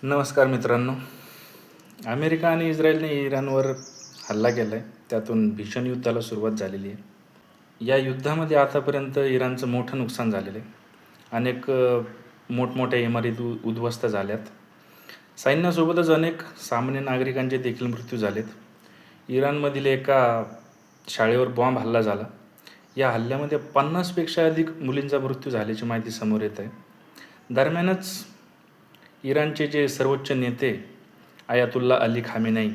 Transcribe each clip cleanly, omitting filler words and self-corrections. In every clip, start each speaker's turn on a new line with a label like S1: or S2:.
S1: नमस्कार मित्रांनो. अमेरिका आणि इस्रायलने इराणवर हल्ला केला आहे. त्यातून भीषण युद्धाला सुरुवात झालेली आहे. या युद्धामध्ये आतापर्यंत इराणचं मोठं नुकसान झालेलं आहे. अनेक मोठमोठ्या इमारती उद्ध्वस्त झाल्यात. सैन्यासोबतच अनेक सामान्य नागरिकांचे देखील मृत्यू झालेत. इराणमधील एका शाळेवर बॉम्ब हल्ला झाला. या हल्ल्यामध्ये 50पेक्षा अधिक मुलींचा मृत्यू झाल्याची माहिती समोर येत आहे. दरम्यानच इराणचे जे सर्वोच्च नेते आयातुल्ला अली खामेनेई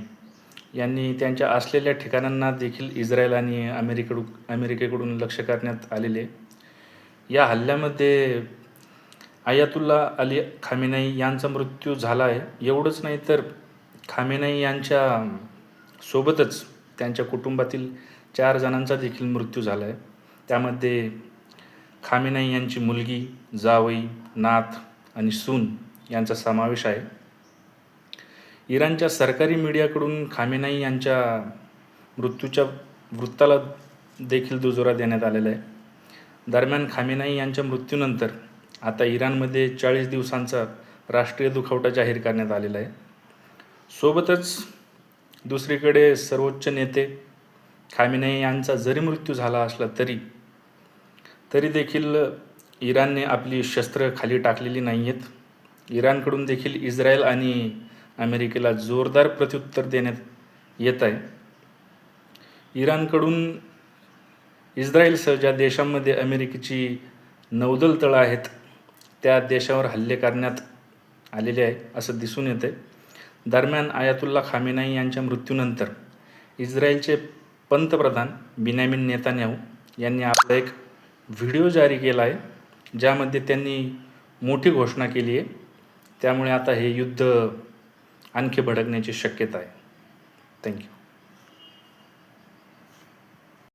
S1: यांनी त्यांच्या असलेल्या ठिकाणांना देखील इस्रायल आणि अमेरिकेकडून लक्ष करण्यात आलेले. या हल्ल्यामध्ये आयातुल्ला अली खामेनेई यांचा मृत्यू झाला आहे. एवढंच नाही तर खामेनेई यांच्या सोबतच त्यांच्या कुटुंबातील 4 जणांचा देखील मृत्यू झाला आहे. त्यामध्ये खामेनेई यांची मुलगी, जावई, नात आणि सून यांचा समावेश आहे. इराणच्या सरकारी मीडियाकडून खामेनेई यांच्या मृत्यूच्या वृत्ताला देखील दुजोरा देण्यात आलेला आहे. दरम्यान खामेनेई यांच्या मृत्यूनंतर आता इराणमध्ये 40 दिवसांचा राष्ट्रीय दुखवटा जाहीर करण्यात आलेला आहे. सोबतच दुसरीकडे सर्वोच्च नेते खामेनेई यांचा जरी मृत्यू झाला असला तरी देखील इराणने आपली शस्त्र खाली टाकलेली नाही आहेत. इराणकडून देखील इस्रायल आणि अमेरिकेला जोरदार प्रत्युत्तर देण्यात येत आहे. इराणकडून इस्रायलसह ज्या देशांमध्ये अमेरिकेची नौदल तळं आहेत त्या देशावर हल्ले करण्यात आलेले आहे असं दिसून येतं आहे. दरम्यान आयातुल्ला खामेनेई यांच्या मृत्यूनंतर इस्रायलचे पंतप्रधान बिन्यामिन नेतान्याहू यांनी आपला एक व्हिडिओ जारी केला आहे, ज्यामध्ये त्यांनी मोठी घोषणा केली आहे. त्यामुळे आता हे युद्ध आणखी भडकण्याची शक्यता आहे. थँक्यू.